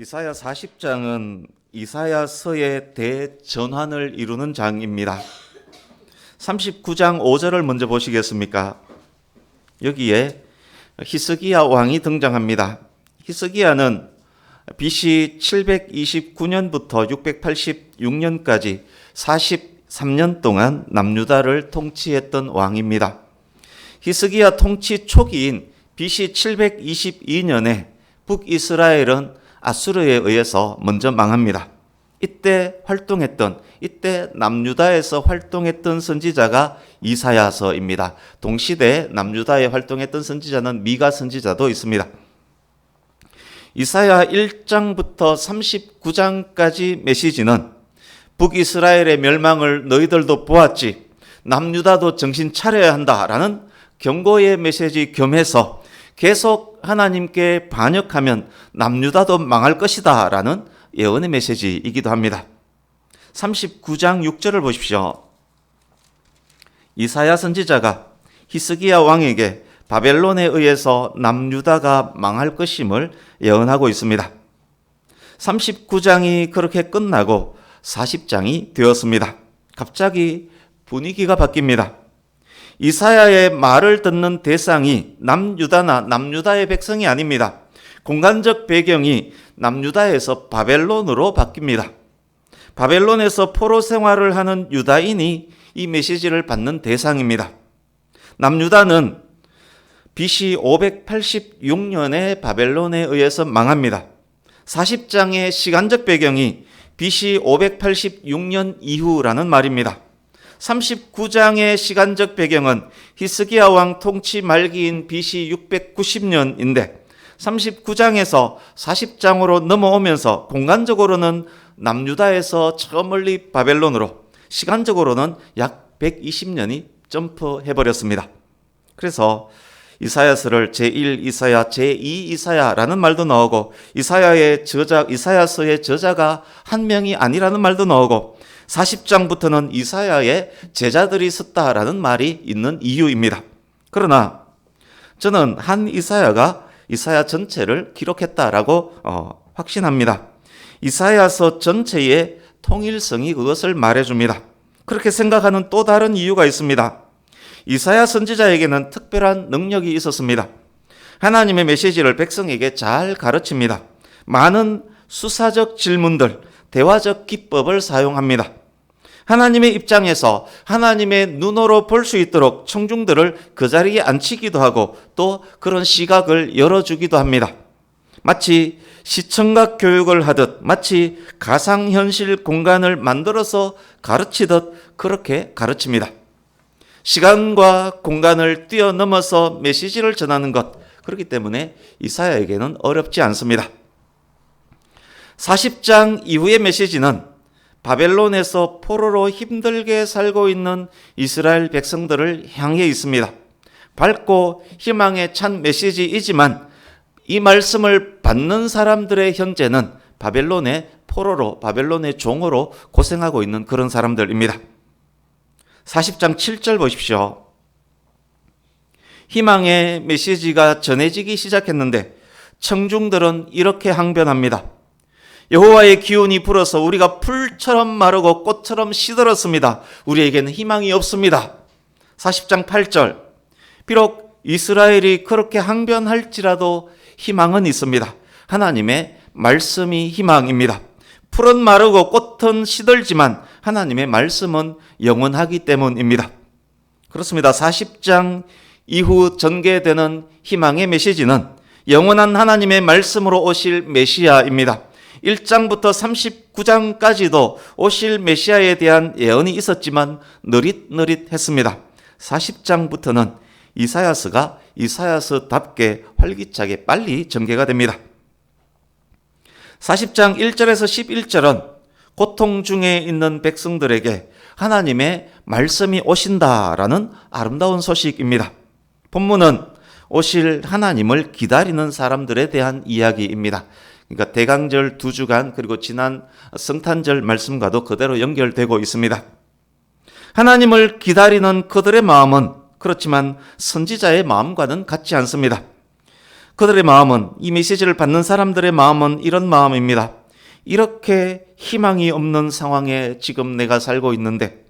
이사야 40장은 이사야서의 대전환을 이루는 장입니다. 39장 5절을 먼저 보시겠습니까? 여기에 히스기야 왕이 등장합니다. 히스기야는 BC 729년부터 686년까지 43년 동안 남유다를 통치했던 왕입니다. 히스기야 통치 초기인 BC 722년에 북이스라엘은 아수르에 의해서 먼저 망합니다. 이때 남유다에서 활동했던 선지자가 이사야서입니다. 동시대 남유다에 활동했던 선지자는 미가 선지자도 있습니다. 이사야 1장부터 39장까지 메시지는 북이스라엘의 멸망을 너희들도 보았지, 남유다도 정신 차려야 한다라는 경고의 메시지 겸해서 계속 하나님께 반역하면 남유다도 망할 것이다 라는 예언의 메시지이기도 합니다. 39장 6절을 보십시오. 이사야 선지자가 히스기야 왕에게 바벨론에 의해서 남유다가 망할 것임을 예언하고 있습니다. 39장이 그렇게 끝나고 40장이 되었습니다. 갑자기 분위기가 바뀝니다. 이사야의 말을 듣는 대상이 남유다나 남유다의 백성이 아닙니다. 공간적 배경이 남유다에서 바벨론으로 바뀝니다. 바벨론에서 포로 생활을 하는 유다인이 이 메시지를 받는 대상입니다. 남유다는 BC 586년에 바벨론에 의해서 망합니다. 40장의 시간적 배경이 BC 586년 이후라는 말입니다. 39장의 시간적 배경은 히스기야 왕 통치 말기인 BC 690년인데 39장에서 40장으로 넘어오면서 공간적으로는 남유다에서 저 멀리 바벨론으로, 시간적으로는 약 120년이 점프해버렸습니다. 그래서 이사야서를 제1 이사야, 제2 이사야라는 말도 나오고 이사야서의 저자가 한 명이 아니라는 말도 나오고 40장부터는 이사야의 제자들이 썼다라는 말이 있는 이유입니다. 그러나 저는 한 이사야가 이사야 전체를 기록했다라고 확신합니다. 이사야서 전체의 통일성이 그것을 말해줍니다. 그렇게 생각하는 또 다른 이유가 있습니다. 이사야 선지자에게는 특별한 능력이 있었습니다. 하나님의 메시지를 백성에게 잘 가르칩니다. 많은 수사적 질문들, 대화적 기법을 사용합니다. 하나님의 입장에서 하나님의 눈으로 볼 수 있도록 청중들을 그 자리에 앉히기도 하고 또 그런 시각을 열어주기도 합니다. 마치 시청각 교육을 하듯, 마치 가상현실 공간을 만들어서 가르치듯 그렇게 가르칩니다. 시간과 공간을 뛰어넘어서 메시지를 전하는 것, 그렇기 때문에 이사야에게는 어렵지 않습니다. 40장 이후의 메시지는 바벨론에서 포로로 힘들게 살고 있는 이스라엘 백성들을 향해 있습니다. 밝고 희망에 찬 메시지이지만 이 말씀을 받는 사람들의 현재는 바벨론의 포로로, 바벨론의 종으로 고생하고 있는 그런 사람들입니다. 40장 7절 보십시오. 희망의 메시지가 전해지기 시작했는데 청중들은 이렇게 항변합니다. 여호와의 기운이 불어서 우리가 풀처럼 마르고 꽃처럼 시들었습니다. 우리에게는 희망이 없습니다. 40장 8절. 비록 이스라엘이 그렇게 항변할지라도 희망은 있습니다. 하나님의 말씀이 희망입니다. 풀은 마르고 꽃은 시들지만 하나님의 말씀은 영원하기 때문입니다. 그렇습니다. 40장 이후 전개되는 희망의 메시지는 영원한 하나님의 말씀으로 오실 메시아입니다. 1장부터 39장까지도 오실 메시아에 대한 예언이 있었지만 느릿느릿했습니다. 40장부터는 이사야서가 이사야서답게 활기차게 빨리 전개가 됩니다. 40장 1절에서 11절은 고통 중에 있는 백성들에게 하나님의 말씀이 오신다라는 아름다운 소식입니다. 본문은 오실 하나님을 기다리는 사람들에 대한 이야기입니다. 그러니까 대강절 2주간 그리고 지난 성탄절 말씀과도 그대로 연결되고 있습니다. 하나님을 기다리는 그들의 마음은 그렇지만 선지자의 마음과는 같지 않습니다. 그들의 마음은, 이 메시지를 받는 사람들의 마음은 이런 마음입니다. 이렇게 희망이 없는 상황에 지금 내가 살고 있는데,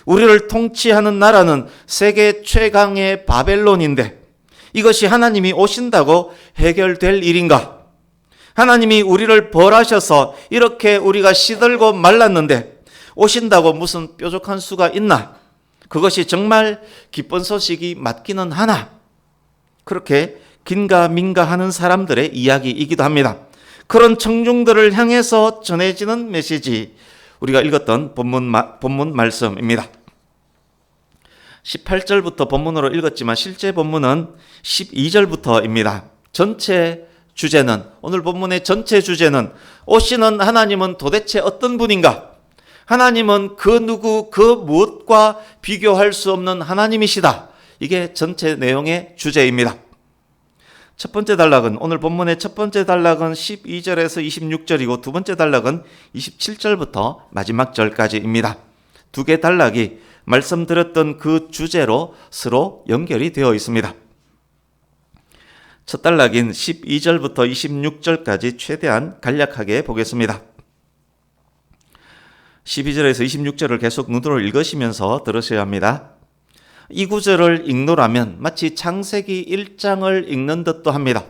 우리를 통치하는 나라는 세계 최강의 바벨론인데, 이것이 하나님이 오신다고 해결될 일인가? 하나님이 우리를 벌하셔서 이렇게 우리가 시들고 말랐는데 오신다고 무슨 뾰족한 수가 있나? 그것이 정말 기쁜 소식이 맞기는 하나? 그렇게 긴가민가 하는 사람들의 이야기이기도 합니다. 그런 청중들을 향해서 전해지는 메시지, 우리가 읽었던 본문 말씀입니다. 18절부터 본문으로 읽었지만 실제 본문은 12절부터입니다. 전체 주제는, 오늘 본문의 전체 주제는 오시는 하나님은 도대체 어떤 분인가? 하나님은 그 누구, 그 무엇과 비교할 수 없는 하나님이시다. 이게 전체 내용의 주제입니다. 첫 번째 단락은, 오늘 본문의 첫 번째 단락은 12절에서 26절이고 두 번째 단락은 27절부터 마지막 절까지입니다. 두 개 단락이 말씀드렸던 그 주제로 서로 연결이 되어 있습니다. 첫 단락인 12절부터 26절까지 최대한 간략하게 보겠습니다. 12절에서 26절을 계속 눈으로 읽으시면서 들으셔야 합니다. 이 구절을 읽노라면 마치 창세기 1장을 읽는 듯도 합니다.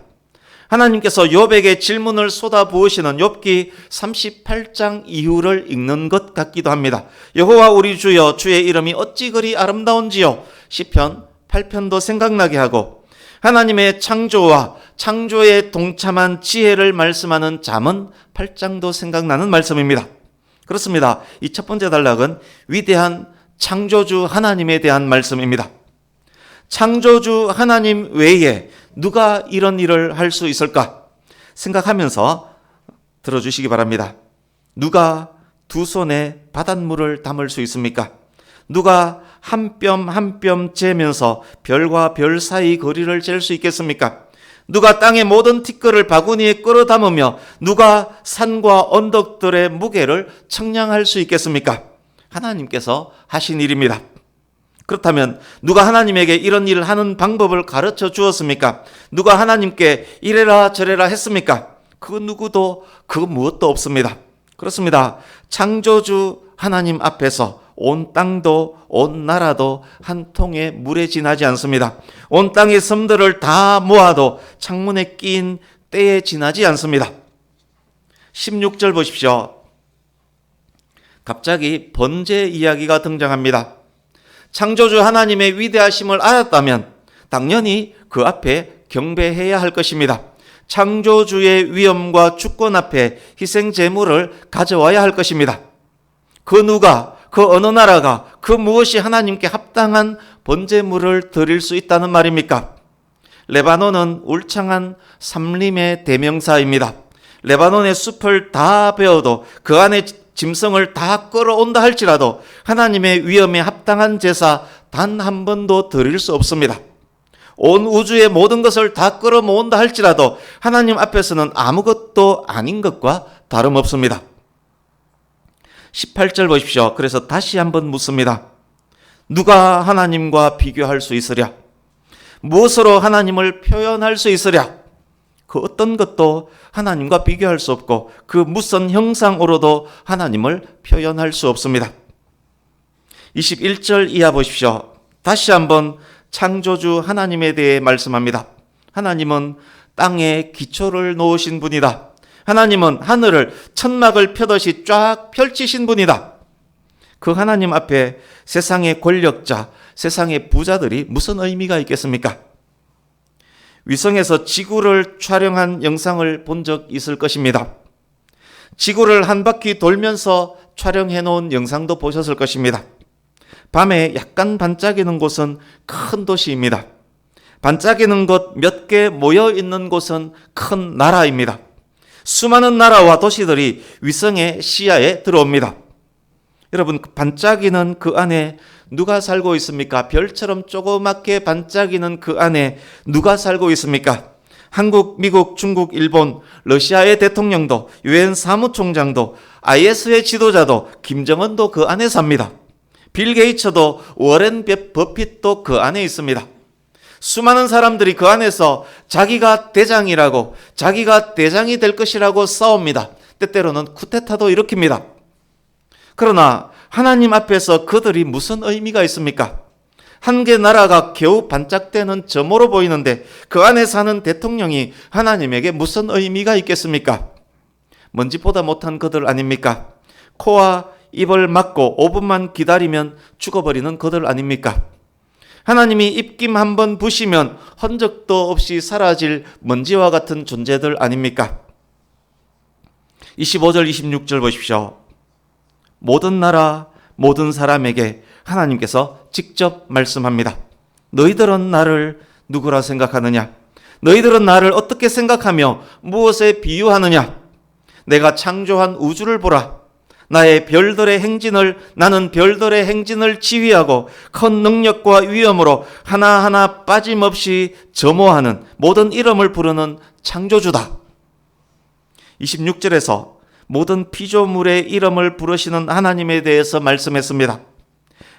하나님께서 욥에게 질문을 쏟아부으시는 욥기 38장 이후를 읽는 것 같기도 합니다. 여호와 우리 주여, 주의 이름이 어찌 그리 아름다운지요. 시편 8편도 생각나게 하고, 하나님의 창조와 창조에 동참한 지혜를 말씀하는 잠언 8장도 생각나는 말씀입니다. 그렇습니다. 이 첫 번째 단락은 위대한 창조주 하나님에 대한 말씀입니다. 창조주 하나님 외에 누가 이런 일을 할 수 있을까 생각하면서 들어주시기 바랍니다. 누가 두 손에 바닷물을 담을 수 있습니까? 누가 한 뼘 한 뼘 재면서 별과 별 사이 거리를 잴 수 있겠습니까? 누가 땅의 모든 티끌을 바구니에 끌어 담으며 누가 산과 언덕들의 무게를 측량할 수 있겠습니까? 하나님께서 하신 일입니다. 그렇다면 누가 하나님에게 이런 일을 하는 방법을 가르쳐 주었습니까? 누가 하나님께 이래라 저래라 했습니까? 그 누구도 그 무엇도 없습니다. 그렇습니다. 창조주 하나님 앞에서 온 땅도 온 나라도 한 통의 물에 지나지 않습니다. 온 땅의 섬들을 다 모아도 창문에 낀 때에 지나지 않습니다. 16절 보십시오. 갑자기 번제 이야기가 등장합니다. 창조주 하나님의 위대하심을 알았다면 당연히 그 앞에 경배해야 할 것입니다. 창조주의 위엄과 주권 앞에 희생 제물을 가져와야 할 것입니다. 그 누가, 그 어느 나라가, 그 무엇이 하나님께 합당한 번제물을 드릴 수 있다는 말입니까? 레바논은 울창한 삼림의 대명사입니다. 레바논의 숲을 다 베어도 그 안에 짐승을 다 끌어온다 할지라도 하나님의 위엄에 합당한 제사 단 한 번도 드릴 수 없습니다. 온 우주의 모든 것을 다 끌어모은다 할지라도 하나님 앞에서는 아무것도 아닌 것과 다름없습니다. 18절 보십시오. 그래서 다시 한번 묻습니다. 누가 하나님과 비교할 수 있으랴? 무엇으로 하나님을 표현할 수 있으랴? 그 어떤 것도 하나님과 비교할 수 없고 그 무슨 형상으로도 하나님을 표현할 수 없습니다. 21절 이하 보십시오. 다시 한번 창조주 하나님에 대해 말씀합니다. 하나님은 땅에 기초를 놓으신 분이다. 하나님은 하늘을 천막을 펴듯이 쫙 펼치신 분이다. 그 하나님 앞에 세상의 권력자, 세상의 부자들이 무슨 의미가 있겠습니까? 위성에서 지구를 촬영한 영상을 본 적 있을 것입니다. 지구를 한 바퀴 돌면서 촬영해 놓은 영상도 보셨을 것입니다. 밤에 약간 반짝이는 곳은 큰 도시입니다. 반짝이는 곳 몇 개 모여 있는 곳은 큰 나라입니다. 수많은 나라와 도시들이 위성의 시야에 들어옵니다. 여러분, 반짝이는 그 안에 누가 살고 있습니까? 별처럼 조그맣게 반짝이는 그 안에 누가 살고 있습니까? 한국, 미국, 중국, 일본, 러시아의 대통령도, 유엔 사무총장도, IS의 지도자도, 김정은도 그 안에 삽니다. 빌 게이츠도, 워렌 버핏도 그 안에 있습니다. 수많은 사람들이 그 안에서 자기가 대장이라고, 자기가 대장이 될 것이라고 싸웁니다. 때때로는 쿠데타도 일으킵니다. 그러나 하나님 앞에서 그들이 무슨 의미가 있습니까? 한 개 나라가 겨우 반짝대는 점호로 보이는데 그 안에 사는 대통령이 하나님에게 무슨 의미가 있겠습니까? 먼지보다 못한 그들 아닙니까? 코와 입을 막고 5분만 기다리면 죽어버리는 그들 아닙니까? 하나님이 입김 한번 부시면 흔적도 없이 사라질 먼지와 같은 존재들 아닙니까? 25절 26절 보십시오. 모든 나라 모든 사람에게 하나님께서 직접 말씀합니다. 너희들은 나를 누구라 생각하느냐? 너희들은 나를 어떻게 생각하며 무엇에 비유하느냐? 내가 창조한 우주를 보라. 나는 별들의 행진을 지휘하고 큰 능력과 위엄으로 하나하나 빠짐없이 점호하는 모든 이름을 부르는 창조주다. 26절에서 모든 피조물의 이름을 부르시는 하나님에 대해서 말씀했습니다.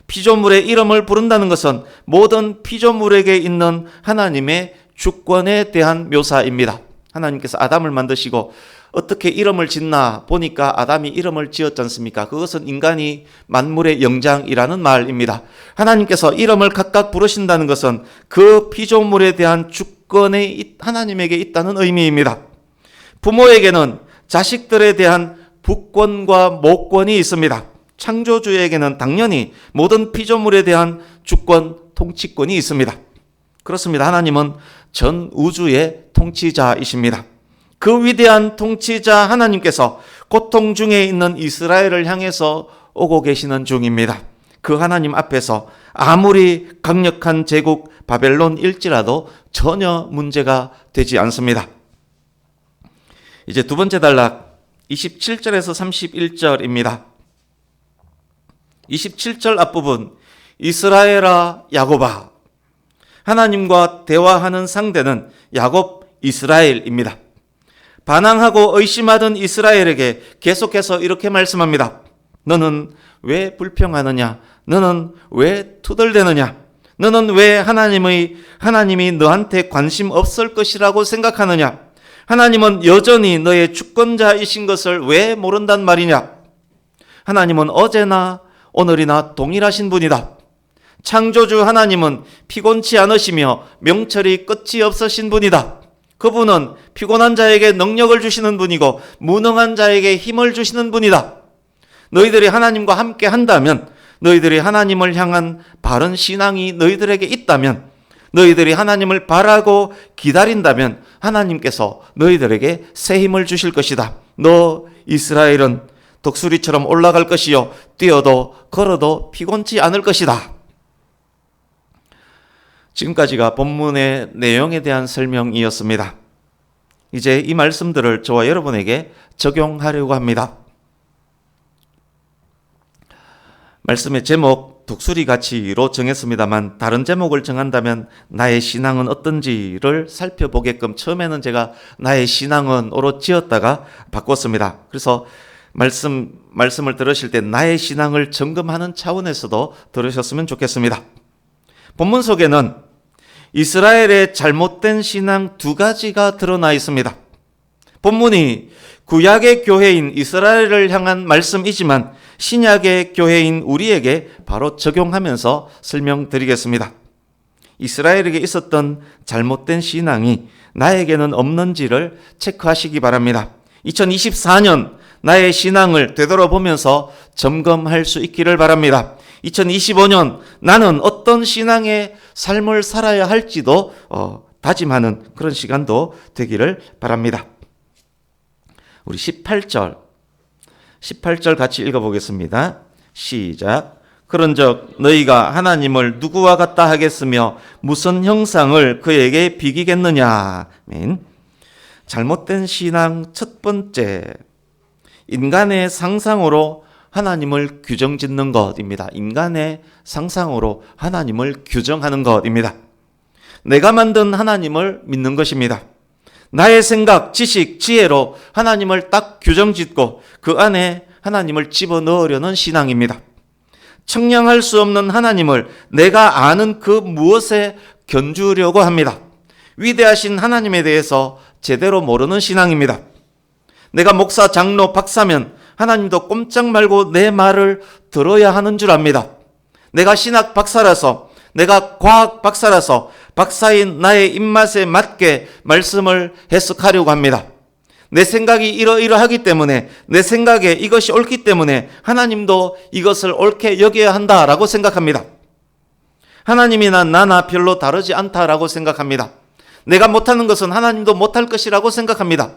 피조물의 이름을 부른다는 것은 모든 피조물에게 있는 하나님의 주권에 대한 묘사입니다. 하나님께서 아담을 만드시고 어떻게 이름을 짓나 보니까 아담이 이름을 지었지 않습니까? 그것은 인간이 만물의 영장이라는 말입니다. 하나님께서 이름을 각각 부르신다는 것은 그 피조물에 대한 주권이 하나님에게 있다는 의미입니다. 부모에게는 자식들에 대한 부권과 모권이 있습니다. 창조주에게는 당연히 모든 피조물에 대한 주권, 통치권이 있습니다. 그렇습니다. 하나님은 전 우주의 통치자이십니다. 그 위대한 통치자 하나님께서 고통 중에 있는 이스라엘을 향해서 오고 계시는 중입니다. 그 하나님 앞에서 아무리 강력한 제국 바벨론일지라도 전혀 문제가 되지 않습니다. 이제 두 번째 단락 27절에서 31절입니다. 27절 앞부분 이스라엘아 야곱아, 하나님과 대화하는 상대는 야곱 이스라엘입니다. 반항하고 의심하던 이스라엘에게 계속해서 이렇게 말씀합니다. 너는 왜 불평하느냐? 너는 왜 투덜대느냐? 너는 왜 하나님이 너한테 관심 없을 것이라고 생각하느냐? 하나님은 여전히 너의 주권자이신 것을 왜 모른단 말이냐? 하나님은 어제나 오늘이나 동일하신 분이다. 창조주 하나님은 피곤치 않으시며 명철이 끝이 없으신 분이다. 그분은 피곤한 자에게 능력을 주시는 분이고 무능한 자에게 힘을 주시는 분이다. 너희들이 하나님과 함께 한다면, 너희들이 하나님을 향한 바른 신앙이 너희들에게 있다면, 너희들이 하나님을 바라고 기다린다면 하나님께서 너희들에게 새 힘을 주실 것이다. 너 이스라엘은 독수리처럼 올라갈 것이요 뛰어도 걸어도 피곤치 않을 것이다. 지금까지가 본문의 내용에 대한 설명이었습니다. 이제 이 말씀들을 저와 여러분에게 적용하려고 합니다. 말씀의 제목 독수리같이로 정했습니다만 다른 제목을 정한다면 나의 신앙은 어떤지를 살펴보게끔 처음에는 제가 나의 신앙은으로 지었다가 바꿨습니다. 그래서 말씀을 들으실 때 나의 신앙을 점검하는 차원에서도 들으셨으면 좋겠습니다. 본문 속에는 이스라엘의 잘못된 신앙 두 가지가 드러나 있습니다. 본문이 구약의 교회인 이스라엘을 향한 말씀이지만 신약의 교회인 우리에게 바로 적용하면서 설명드리겠습니다. 이스라엘에게 있었던 잘못된 신앙이 나에게는 없는지를 체크하시기 바랍니다. 2024년 나의 신앙을 되돌아보면서 점검할 수 있기를 바랍니다. 2025년 나는 어떤 신앙의 삶을 살아야 할지도 다짐하는 그런 시간도 되기를 바랍니다. 우리 18절 같이 읽어보겠습니다. 시작. 그런즉 너희가 하나님을 누구와 같다 하겠으며 무슨 형상을 그에게 비기겠느냐. 아멘. 잘못된 신앙 첫 번째, 인간의 상상으로 하나님을 규정짓는 것입니다. 인간의 상상으로 하나님을 규정하는 것입니다. 내가 만든 하나님을 믿는 것입니다. 나의 생각, 지식, 지혜로 하나님을 딱 규정짓고 그 안에 하나님을 집어넣으려는 신앙입니다. 청량할 수 없는 하나님을 내가 아는 그 무엇에 견주려고 합니다. 위대하신 하나님에 대해서 제대로 모르는 신앙입니다. 내가 목사, 장로, 박사면 하나님도 꼼짝 말고 내 말을 들어야 하는 줄 압니다. 내가 신학 박사라서, 내가 과학 박사라서 박사인 나의 입맛에 맞게 말씀을 해석하려고 합니다. 내 생각이 이러이러하기 때문에, 내 생각에 이것이 옳기 때문에 하나님도 이것을 옳게 여겨야 한다라고 생각합니다. 하나님이나 나나 별로 다르지 않다라고 생각합니다. 내가 못하는 것은 하나님도 못할 것이라고 생각합니다.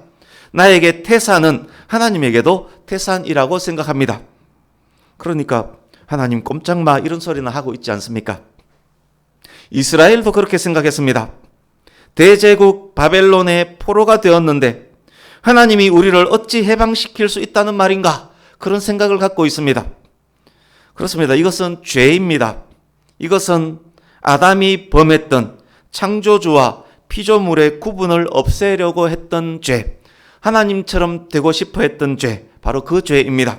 나에게 태산은 하나님에게도 태산이라고 생각합니다. 그러니까 하나님 꼼짝마 이런 소리는 하고 있지 않습니까? 이스라엘도 그렇게 생각했습니다. 대제국 바벨론의 포로가 되었는데 하나님이 우리를 어찌 해방시킬 수 있다는 말인가? 그런 생각을 갖고 있습니다. 그렇습니다. 이것은 죄입니다. 이것은 아담이 범했던 창조주와 피조물의 구분을 없애려고 했던 죄, 하나님처럼 되고 싶어 했던 죄, 바로 그 죄입니다.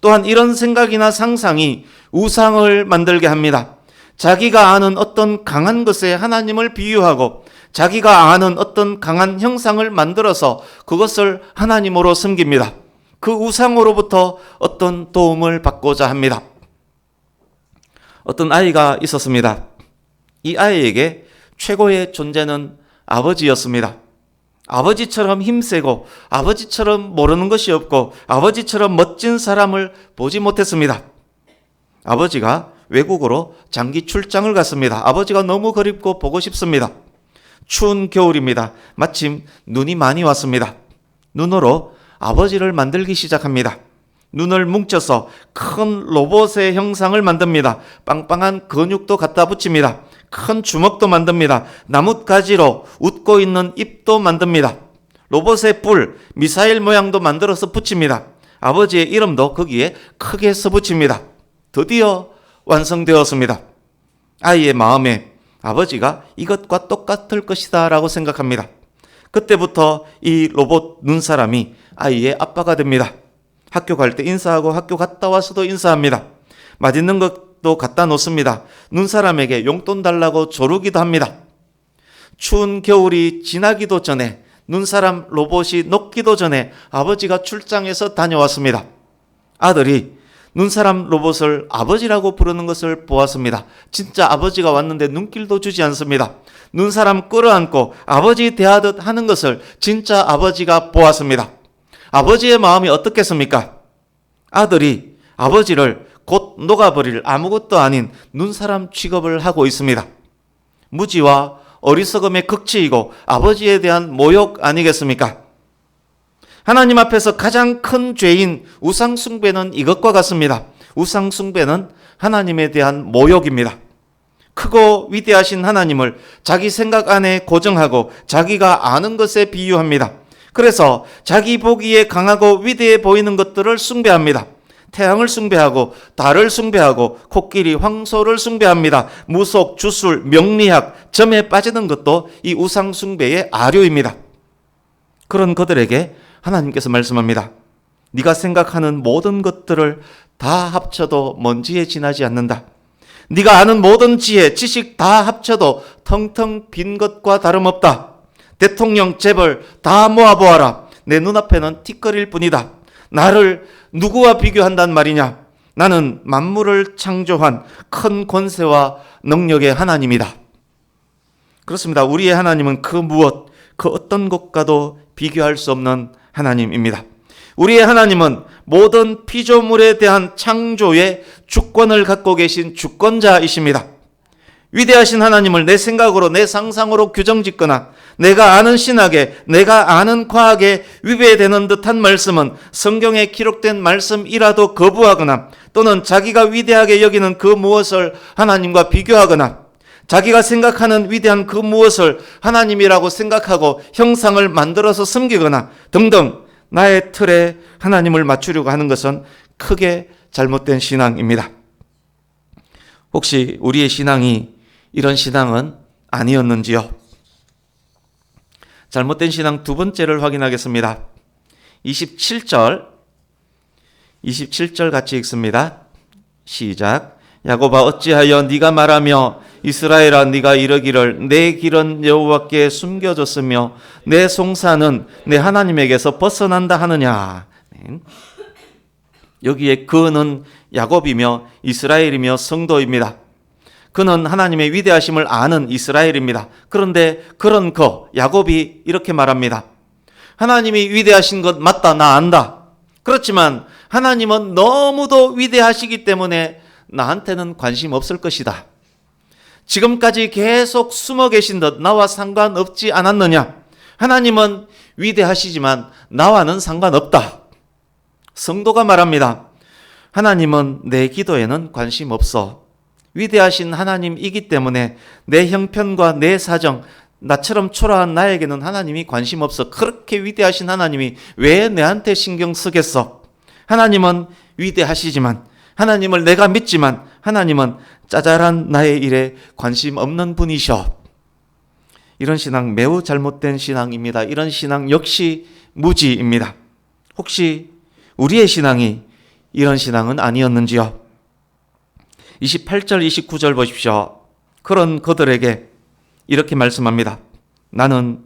또한 이런 생각이나 상상이 우상을 만들게 합니다. 자기가 아는 어떤 강한 것에 하나님을 비유하고 자기가 아는 어떤 강한 형상을 만들어서 그것을 하나님으로 섬깁니다. 그 우상으로부터 어떤 도움을 받고자 합니다. 어떤 아이가 있었습니다. 이 아이에게 최고의 존재는 아버지였습니다. 아버지처럼 힘세고 아버지처럼 모르는 것이 없고 아버지처럼 멋진 사람을 보지 못했습니다. 아버지가 외국으로 장기 출장을 갔습니다. 아버지가 너무 그립고 보고 싶습니다. 추운 겨울입니다. 마침 눈이 많이 왔습니다. 눈으로 아버지를 만들기 시작합니다. 눈을 뭉쳐서 큰 로봇의 형상을 만듭니다. 빵빵한 근육도 갖다 붙입니다. 큰 주먹도 만듭니다. 나뭇가지로 웃고 있는 입도 만듭니다. 로봇의 뿔, 미사일 모양도 만들어서 붙입니다. 아버지의 이름도 거기에 크게 써붙입니다. 드디어 완성되었습니다. 아이의 마음에 아버지가 이것과 똑같을 것이다 라고 생각합니다. 그때부터 이 로봇 눈사람이 아이의 아빠가 됩니다. 학교 갈 때 인사하고 학교 갔다 와서도 인사합니다. 맛있는 것도 갖다 놓습니다. 눈사람에게 용돈 달라고 조르기도 합니다. 추운 겨울이 지나기도 전에, 눈사람 로봇이 녹기도 전에 아버지가 출장에서 다녀왔습니다. 아들이 눈사람 로봇을 아버지라고 부르는 것을 보았습니다. 진짜 아버지가 왔는데 눈길도 주지 않습니다. 눈사람 끌어안고 아버지 대하듯 하는 것을 진짜 아버지가 보았습니다. 아버지의 마음이 어떻겠습니까? 아들이 아버지를 곧 녹아버릴 아무것도 아닌 눈사람 취급을 하고 있습니다. 무지와 어리석음의 극치이고 아버지에 대한 모욕 아니겠습니까? 하나님 앞에서 가장 큰 죄인 우상 숭배는 이것과 같습니다. 우상 숭배는 하나님에 대한 모욕입니다. 크고 위대하신 하나님을 자기 생각 안에 고정하고 자기가 아는 것에 비유합니다. 그래서 자기 보기에 강하고 위대해 보이는 것들을 숭배합니다. 태양을 숭배하고 달을 숭배하고 코끼리, 황소를 숭배합니다. 무속, 주술, 명리학, 점에 빠지는 것도 이 우상 숭배의 아류입니다. 그런 그들에게 하나님께서 말씀합니다. 네가 생각하는 모든 것들을 다 합쳐도 먼지에 지나지 않는다. 네가 아는 모든 지혜, 지식 다 합쳐도 텅텅 빈 것과 다름없다. 대통령, 재벌 다 모아보아라. 내 눈앞에는 티끌일 뿐이다. 나를 누구와 비교한단 말이냐? 나는 만물을 창조한 큰 권세와 능력의 하나님이다. 그렇습니다. 우리의 하나님은 그 무엇, 그 어떤 것과도 비교할 수 없는 하나님입니다. 우리의 하나님은 모든 피조물에 대한 창조의 주권을 갖고 계신 주권자이십니다. 위대하신 하나님을 내 생각으로, 내 상상으로 규정짓거나 내가 아는 신학에, 내가 아는 과학에 위배되는 듯한 말씀은 성경에 기록된 말씀이라도 거부하거나 또는 자기가 위대하게 여기는 그 무엇을 하나님과 비교하거나 자기가 생각하는 위대한 그 무엇을 하나님이라고 생각하고 형상을 만들어서 섬기거나 등등 나의 틀에 하나님을 맞추려고 하는 것은 크게 잘못된 신앙입니다. 혹시 우리의 신앙이 이런 신앙은 아니었는지요? 잘못된 신앙 두 번째를 확인하겠습니다. 27절 같이 읽습니다. 시작. 야곱아 어찌하여 네가 말하며 이스라엘아 네가 이르기를 내 길은 여호와께 숨겨졌으며 내 송사는 내 하나님에게서 벗어난다 하느냐. 여기에 그는 야곱이며 이스라엘이며 성도입니다. 그는 하나님의 위대하심을 아는 이스라엘입니다. 그런데 그런 야곱이 이렇게 말합니다. 하나님이 위대하신 것 맞다, 나 안다. 그렇지만 하나님은 너무도 위대하시기 때문에 나한테는 관심 없을 것이다. 지금까지 계속 숨어 계신 듯 나와 상관없지 않았느냐? 하나님은 위대하시지만 나와는 상관없다. 성도가 말합니다. 하나님은 내 기도에는 관심 없어. 위대하신 하나님이기 때문에 내 형편과 내 사정, 나처럼 초라한 나에게는 하나님이 관심 없어. 그렇게 위대하신 하나님이 왜 내한테 신경 쓰겠어? 하나님은 위대하시지만, 하나님을 내가 믿지만 하나님은 짜잘한 나의 일에 관심 없는 분이셔. 이런 신앙 매우 잘못된 신앙입니다. 이런 신앙 역시 무지입니다. 혹시 우리의 신앙이 이런 신앙은 아니었는지요? 28절 29절 보십시오. 그런 그들에게 이렇게 말씀합니다. 나는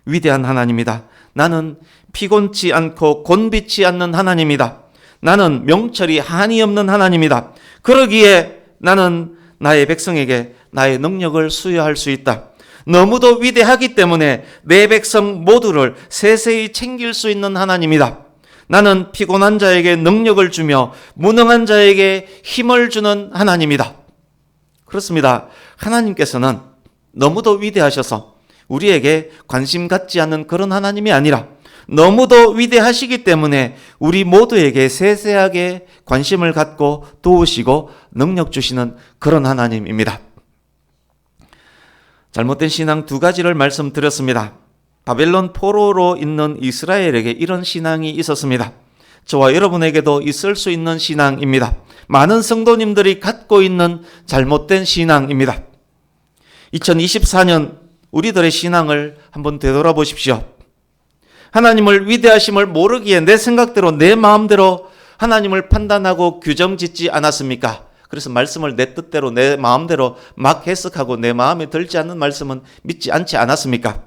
위대한 하나님이다. 나는 피곤치 않고 곤비치 않는 하나님이다. 나는 명철이 한이 없는 하나님이다. 그러기에 나는 나의 백성에게 나의 능력을 수여할 수 있다. 너무도 위대하기 때문에 내 백성 모두를 세세히 챙길 수 있는 하나님이다. 나는 피곤한 자에게 능력을 주며 무능한 자에게 힘을 주는 하나님이다. 그렇습니다. 하나님께서는 너무도 위대하셔서 우리에게 관심 갖지 않는 그런 하나님이 아니라 너무도 위대하시기 때문에 우리 모두에게 세세하게 관심을 갖고 도우시고 능력 주시는 그런 하나님입니다. 잘못된 신앙 두 가지를 말씀드렸습니다. 바벨론 포로로 있는 이스라엘에게 이런 신앙이 있었습니다. 저와 여러분에게도 있을 수 있는 신앙입니다. 많은 성도님들이 갖고 있는 잘못된 신앙입니다. 2024년 우리들의 신앙을 한번 되돌아보십시오. 하나님을 위대하심을 모르기에 내 생각대로 내 마음대로 하나님을 판단하고 규정 짓지 않았습니까? 그래서 말씀을 내 뜻대로 내 마음대로 막 해석하고 내 마음에 들지 않는 말씀은 믿지 않지 않았습니까?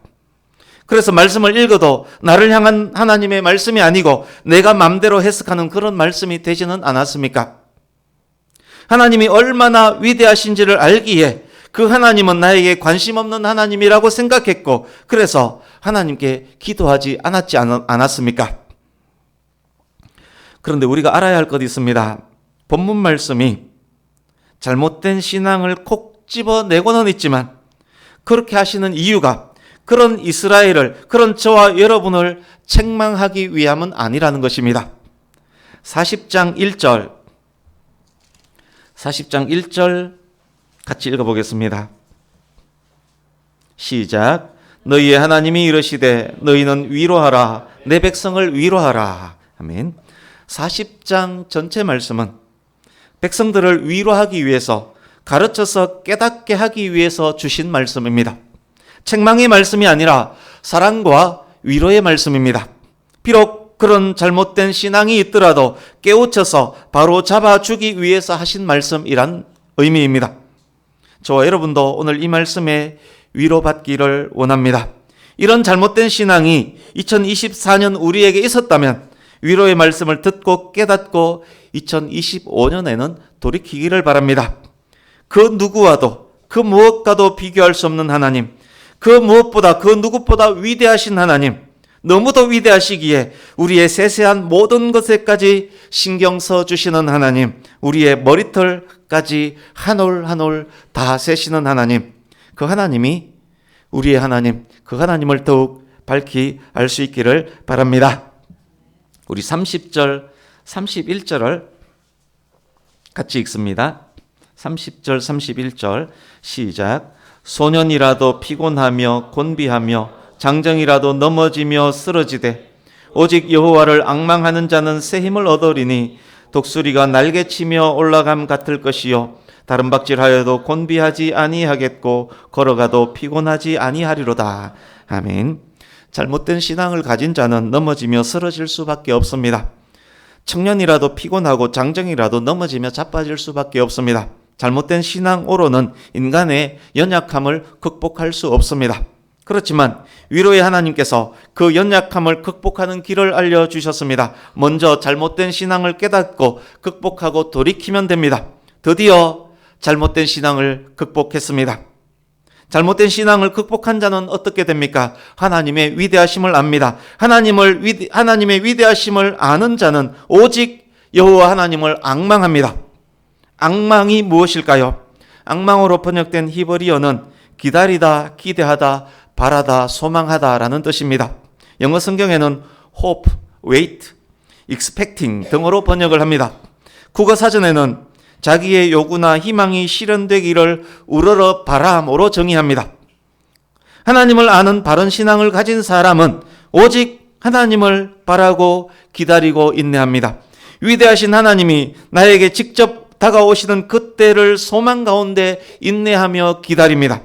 그래서 말씀을 읽어도 나를 향한 하나님의 말씀이 아니고 내가 마음대로 해석하는 그런 말씀이 되지는 않았습니까? 하나님이 얼마나 위대하신지를 알기에 그 하나님은 나에게 관심 없는 하나님이라고 생각했고 그래서 하나님께 기도하지 않았습니까? 그런데 우리가 알아야 할 것이 있습니다. 본문 말씀이 잘못된 신앙을 콕 집어내고는 있지만 그렇게 하시는 이유가 그런 이스라엘을, 그런 저와 여러분을 책망하기 위함은 아니라는 것입니다. 40장 1절 같이 읽어보겠습니다. 시작. 너희의 하나님이 이르시되 너희는 위로하라 내 백성을 위로하라. 아멘. 40장 전체 말씀은 백성들을 위로하기 위해서 가르쳐서 깨닫게 하기 위해서 주신 말씀입니다. 책망의 말씀이 아니라 사랑과 위로의 말씀입니다. 비록 그런 잘못된 신앙이 있더라도 깨우쳐서 바로 잡아주기 위해서 하신 말씀이란 의미입니다. 저와 여러분도 오늘 이 말씀에 위로받기를 원합니다. 이런 잘못된 신앙이 2024년 우리에게 있었다면 위로의 말씀을 듣고 깨닫고 2025년에는 돌이키기를 바랍니다. 그 누구와도 그 무엇과도 비교할 수 없는 하나님, 그 무엇보다 그 누구보다 위대하신 하나님, 너무도 위대하시기에 우리의 세세한 모든 것에까지 신경 써주시는 하나님, 우리의 머리털까지 한 올 한 올 다 세시는 하나님, 그 하나님이 우리의 하나님, 그 하나님을 더욱 밝히 알 수 있기를 바랍니다. 우리 30절, 31절을 같이 읽습니다. 30절, 31절 시작. 소년이라도 피곤하며 곤비하며 장정이라도 넘어지며 쓰러지되 오직 여호와를 앙망하는 자는 새 힘을 얻으리니 독수리가 날개치며 올라감 같을 것이요 다른 박질하여도 곤비하지 아니하겠고 걸어가도 피곤하지 아니하리로다. 아멘. 잘못된 신앙을 가진 자는 넘어지며 쓰러질 수밖에 없습니다. 청년이라도 피곤하고 장정이라도 넘어지며 자빠질 수밖에 없습니다. 잘못된 신앙으로는 인간의 연약함을 극복할 수 없습니다. 그렇지만 위로의 하나님께서 그 연약함을 극복하는 길을 알려주셨습니다. 먼저 잘못된 신앙을 깨닫고 극복하고 돌이키면 됩니다. 드디어 잘못된 신앙을 극복했습니다. 잘못된 신앙을 극복한 자는 어떻게 됩니까? 하나님의 위대하심을 압니다. 하나님의 위대하심을 아는 자는 오직 여호와 하나님을 앙망합니다. 앙망이 무엇일까요? 앙망으로 번역된 히브리어는 기다리다, 기대하다, 바라다, 소망하다라는 뜻입니다. 영어 성경에는 hope, wait, expecting 등으로 번역을 합니다. 국어 사전에는 자기의 요구나 희망이 실현되기를 우러러 바람으로 정의합니다. 하나님을 아는 바른 신앙을 가진 사람은 오직 하나님을 바라고 기다리고 인내합니다. 위대하신 하나님이 나에게 직접 다가오시는 그때를 소망 가운데 인내하며 기다립니다.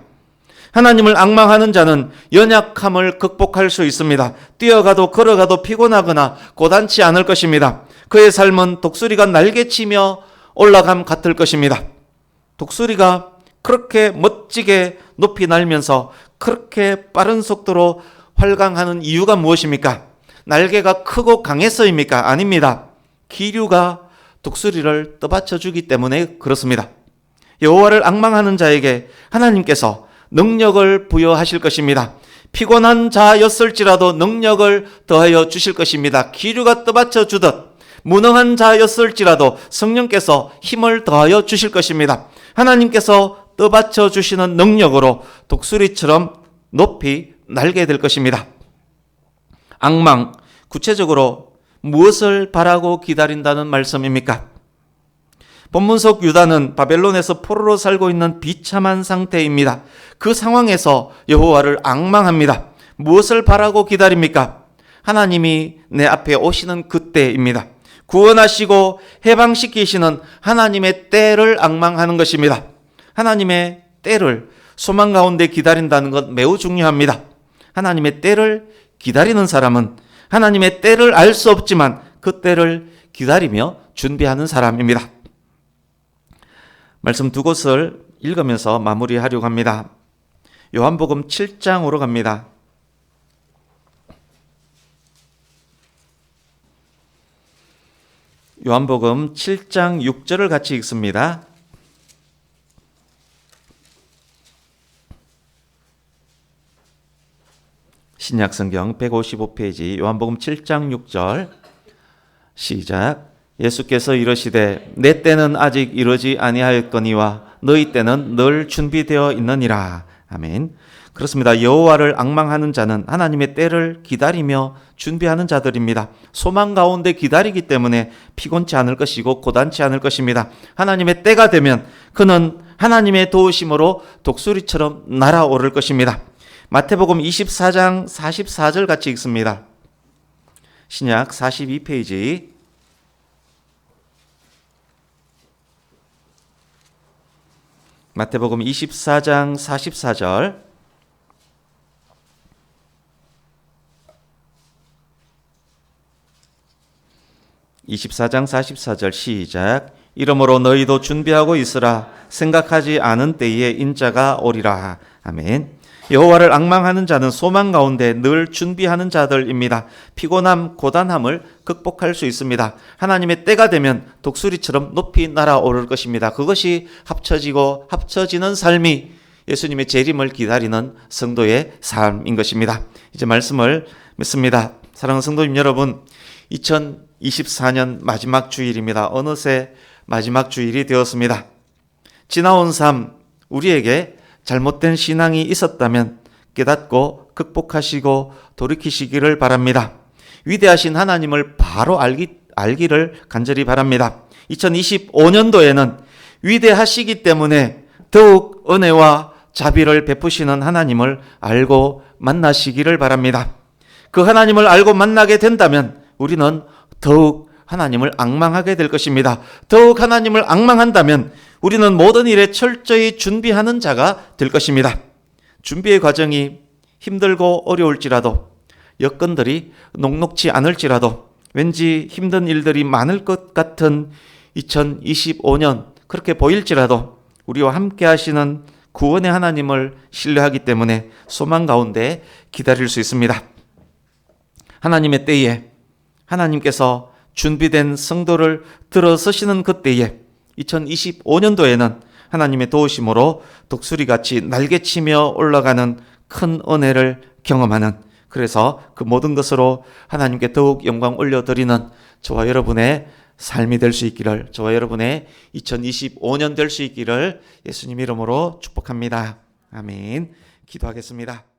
하나님을 앙망하는 자는 연약함을 극복할 수 있습니다. 뛰어가도 걸어가도 피곤하거나 고단치 않을 것입니다. 그의 삶은 독수리가 날개치며 올라감 같을 것입니다. 독수리가 그렇게 멋지게 높이 날면서 그렇게 빠른 속도로 활강하는 이유가 무엇입니까? 날개가 크고 강해서입니까? 아닙니다. 기류가 독수리를 떠받쳐 주기 때문에 그렇습니다. 여호와를 앙망하는 자에게 하나님께서 능력을 부여하실 것입니다. 피곤한 자였을지라도 능력을 더하여 주실 것입니다. 기류가 떠받쳐 주듯 무능한 자였을지라도 성령께서 힘을 더하여 주실 것입니다. 하나님께서 떠받쳐 주시는 능력으로 독수리처럼 높이 날게 될 것입니다. 앙망, 구체적으로 무엇을 바라고 기다린다는 말씀입니까? 본문 속 유다는 바벨론에서 포로로 살고 있는 비참한 상태입니다. 그 상황에서 여호와를 앙망합니다. 무엇을 바라고 기다립니까? 하나님이 내 앞에 오시는 그때입니다. 구원하시고 해방시키시는 하나님의 때를 앙망하는 것입니다. 하나님의 때를 소망 가운데 기다린다는 것 매우 중요합니다. 하나님의 때를 기다리는 사람은 하나님의 때를 알 수 없지만 그 때를 기다리며 준비하는 사람입니다. 말씀 두 곳을 읽으면서 마무리하려고 합니다. 요한복음 7장으로 갑니다. 요한복음 7장 6절을 같이 읽습니다. 신약성경 155페이지 요한복음 7장 6절 시작. 예수께서 이르시되 내 때는 아직 이르지 아니하였거니와 너희 때는 늘 준비되어 있느니라. 아멘. 그렇습니다. 여호와를 앙망하는 자는 하나님의 때를 기다리며 준비하는 자들입니다. 소망 가운데 기다리기 때문에 피곤치 않을 것이고 고단치 않을 것입니다. 하나님의 때가 되면 그는 하나님의 도우심으로 독수리처럼 날아오를 것입니다. 마태복음 24장 44절 같이 읽습니다. 신약 42페이지 마태복음 24장 44절 시작. 이러므로 너희도 준비하고 있으라. 생각하지 않은 때에 인자가 오리라. 아멘. 여호와를 앙망하는 자는 소망 가운데 늘 준비하는 자들입니다. 피곤함, 고단함을 극복할 수 있습니다. 하나님의 때가 되면 독수리처럼 높이 날아오를 것입니다. 그것이 합쳐지는 삶이 예수님의 재림을 기다리는 성도의 삶인 것입니다. 이제 말씀을 맺습니다. 사랑하는 성도님 여러분, 2024년 마지막 주일입니다. 어느새 마지막 주일이 되었습니다. 지나온 삶, 우리에게 잘못된 신앙이 있었다면 깨닫고 극복하시고 돌이키시기를 바랍니다. 위대하신 하나님을 바로 알기를 간절히 바랍니다. 2025년도에는 위대하시기 때문에 더욱 은혜와 자비를 베푸시는 하나님을 알고 만나시기를 바랍니다. 그 하나님을 알고 만나게 된다면 우리는 더욱 하나님을 앙망하게 될 것입니다. 더욱 하나님을 앙망한다면 우리는 모든 일에 철저히 준비하는 자가 될 것입니다. 준비의 과정이 힘들고 어려울지라도, 여건들이 녹록지 않을지라도, 왠지 힘든 일들이 많을 것 같은 2025년 그렇게 보일지라도 우리와 함께 하시는 구원의 하나님을 신뢰하기 때문에 소망 가운데 기다릴 수 있습니다. 하나님의 때에 하나님께서 준비된 성도를 들어서시는 그때에 2025년도에는 하나님의 도우심으로 독수리같이 날개치며 올라가는 큰 은혜를 경험하는, 그래서 그 모든 것으로 하나님께 더욱 영광 올려드리는 저와 여러분의 삶이 될 수 있기를, 저와 여러분의 2025년 될 수 있기를 예수님 이름으로 축복합니다. 아멘. 기도하겠습니다.